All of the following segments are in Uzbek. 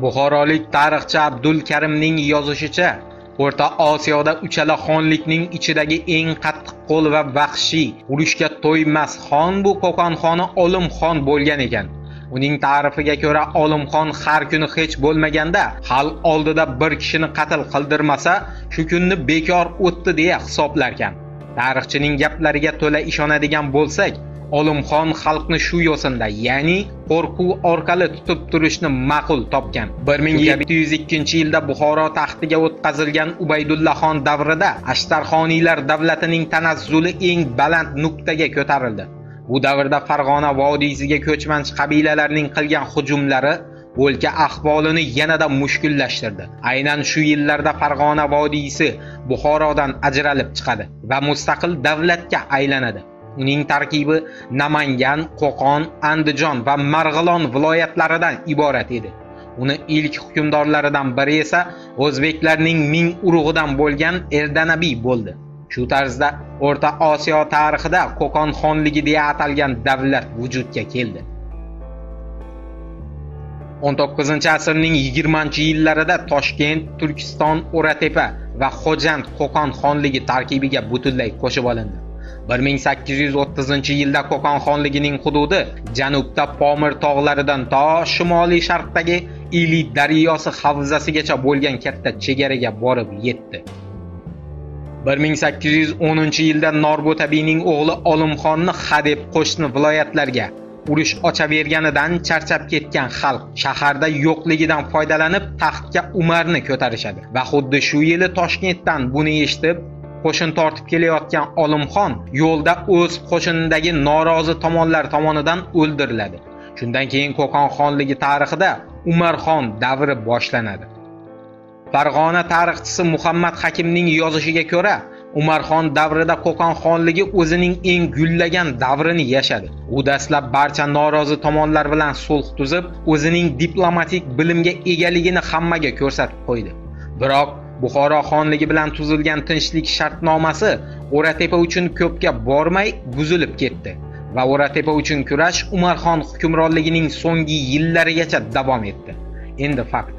Buxorolik tarixchi Abdul Karimning yozishicha, O'rta Osiyoda uchala xonlikning ichidagi eng qattiq qo'l va vahshiy, urushga to'ymas xon bu Qo'qon xoni Olimxon bo'lgan ekan. Uning ta'rifiga ko'ra, Olimxon har kuni hech bo'lmaganda xalq oldida bir kishini qatl qildirmasa, shu kunni bekor o'tdi deya hisoblarkan. Tarixchining gaplariga to'la ishonadigan bo'lsak, Olimxon xalqni shu yo'sinda, ya'ni qo'rquv orqali tutib turishni ma'qul topgan. 1702-yilda Buxoro taxtiga o'tkazilgan Ubaydullaxon davrida Ashtarxoniylar davlatining tanazzuli eng baland nuqtaga ko'tarildi. Bu davrda Farg'ona vodiysiga ko'chmanchi qabilalarning qilgan hujumlari o'lka ahvolini yanada mushkullashtirdi. Aynan shu yillarda Farg'ona vodiysi Buxorodan ajralib chiqadi va mustaqil davlatga aylanadi. Uning tarkibi Namangan, Qo'qon, Andijon va Marg'ilon viloyatlaridan iborat edi. Uni ilk hukmdorlaridan biri esa o'zbeklarning ming urug'idan bo'lgan Erdanabiy bo'ldi. Shu tarzda O'rta Osiyo tarixida Qo'qon xonligi deya atalgan davlat vujudga keldi. 19-asrning 20-yillarida Toshkent, Turkiston, O'ratepa va Xo'jand Qo'qon xonligi tarkibiga butunlay qo'shib olindi. 1830-yilda Qo'qon xonligining hududi janubda Pomir tog'laridan to shimoliy sharqdagi Ili daryosi havzasigacha bo'lgan katta chegaraga borib yetdi. 1810-yilda Norbotabiyning o'g'li Olimxonni hadeb qo'shni viloyatlarga urush ochaverganidan charchab ketgan xalq shaharda yo'qligidan foydalanib taxtga Umarni ko'tarishadi va xuddi shu yili Toshkentdan buni eshitib qo'shin tortib kelayotgan Olimxon yo'lda o'z qo'shinidagi norozi tomonlar tomonidan o'ldiriladi. Shundan keyin Qo'qon xonligi tarixida Umarxon davri boshlanadi. Farg'ona tarixchisi Muhammad Hakimning yozishiga ko'ra, Umarxon davrida Qo'qon xonligi o'zining eng gullagan davrini yashadi. U dastlab barcha norozi tomonlar bilan sulh tuzib, o'zining diplomatik bilimga egaligini hammaga ko'rsatib qo'ydi. Biroq Buxoro xonligi bilan tuzilgan tinchlik shartnomasi O'ratepa uchun ko'pga bormay buzilib ketdi va O'ratepa uchun kurash Umarxon hukmronligining so'nggi yillarigacha davom etdi. Endi fakt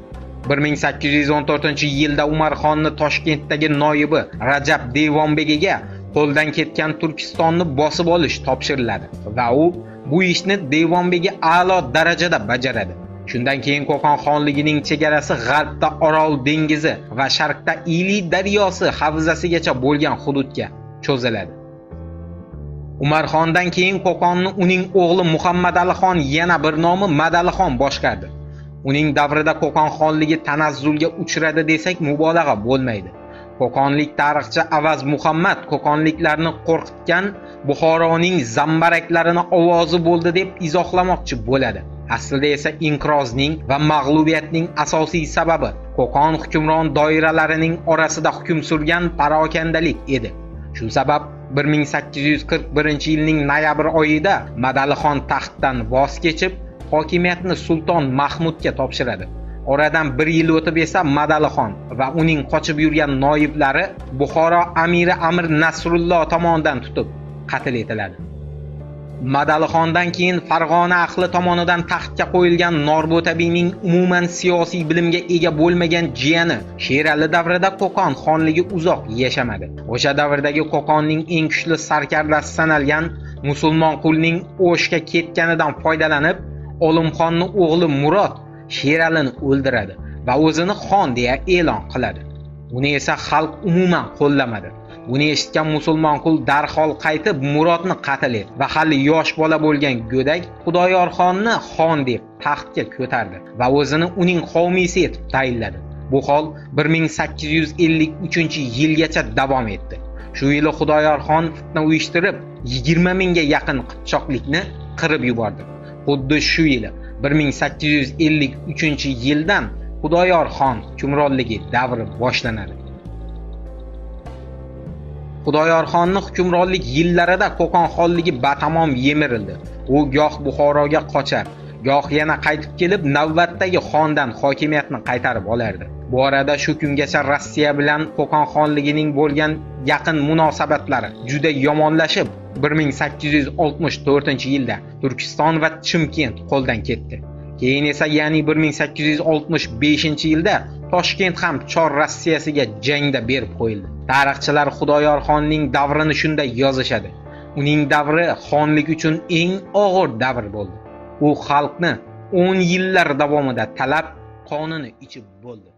1814-yilda Umarxonni Toshkentdagi noyibi Rajab Devonbegiga qo'ldan ketgan Turkistonni bosib olish topshiriladi va u bu ishni Devonbegi a'lo darajada bajaradi. Shundan keyin Qo'qon xonligining chegarasi g'arbda Orol dengizi va sharqda Ili daryosi havzasigacha bo'lgan hududga cho'ziladi. Umarxondan keyin Qo'qonni uning o'g'li Muhammad Alixon, yana bir nomi Madalixon boshqardi. Uning davrida Qo'qon xonligi tanazzulga uchradi desak mubolag'a bo'lmaydi. Qo'qonlik tarixchi Avaz Muhammad Qo'qonliklarni qo'rqitgan Buxoroning zambaraklarini ovozi bo'ldi deb izohlamoqchi bo'ladi. Aslida esa inqirozning va mag'lubiyatning asosiy sababi Qo'qon hukmron doiralarining orasida hukm surgan parokandalik edi. Shu sabab 1841-yilning noyabr oyida Madalixon taxtdan voz kechib, hokimiyatni Sulton Mahmudga topshiradi. Oradan bir yil o'tib esa Madalixon va uning qochib yurgan noiblari Buxoro amiri Amir Nasrulloh tomonidan tutib qatl etiladi. Madalixondan keyin Farg'ona ahli tomonidan taxtga qo'yilgan Norbotabiyning umuman siyosiy bilimga ega bo'lmagan jiyani Sherali davrida Qo'qon xonligi uzoq yashamadi. O'sha davrdagi Qo'qonning eng kuchli sarkardasi sanalgan Musulmonqulning O'shga ketganidan foydalanib, Olimxonni o'g'li Murod Sheralini o'ldiradi va o'zini xon deya e'lon qiladi. Uni esa xalq umuman qo'llamadi. Buni eshitgan Musulmonqul darhol qaytib Murodni qatl etdi va hali yosh bola bo'lgan go'dak Xudoyorxonni xon deb taxtga ko'tardi va o'zini uning homiysi etib tayinladi. Bu hol 1853-yilgacha davom etdi. Shu yili Xudoyorxon fitna uyushtirib 20 mingga yaqin qipchoqlikni qirib yubordi. Xuddi shu yili 1853-yildan Xudoyorxon hukmronligi davri boshlanadi. Xudoyorxonning hukmronlik yillarida Qo'qon xonligi batamom yemirildi. U goh Buxoroga qochar, goh yana qaytib kelib navbatdagi xondan hokimiyatni qaytarib olardi. Bu orada shu kungacha Rossiya bilan Qo'qon xonligining bo'lgan yaqin munosabatlari juda yomonlashib, 1864-yilda Turkiston va Chimkent qo'ldan ketdi. Keyin esa ya'ni 1865-yilda Toshkent ham Chor Rossiyasiga jangda berib qo'yildi. Tarixchilar Xudoyorxonning davrini shunday yozishadi. Uning davri xonlik uchun eng og'ir davr bo'ldi. U xalqni 10 yillar davomida talab qonini ichib bo'ldi.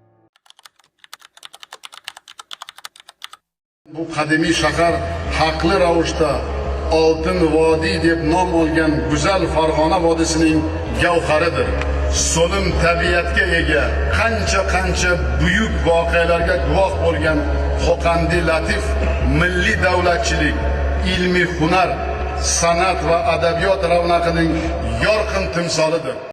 Bu qadimiy shahar haqli ravishda Oltin vodiy deb nom olgan go'zal Farg'ona vodiysining gavharidir. So'lim tabiatga ega, qancha buyuk voqealarga guvoh bo'lgan Xo'qandi Latif milliy davlatchilik, ilmiy hunar, san'at va adabiyot ravnaqining yorqin timsolidir.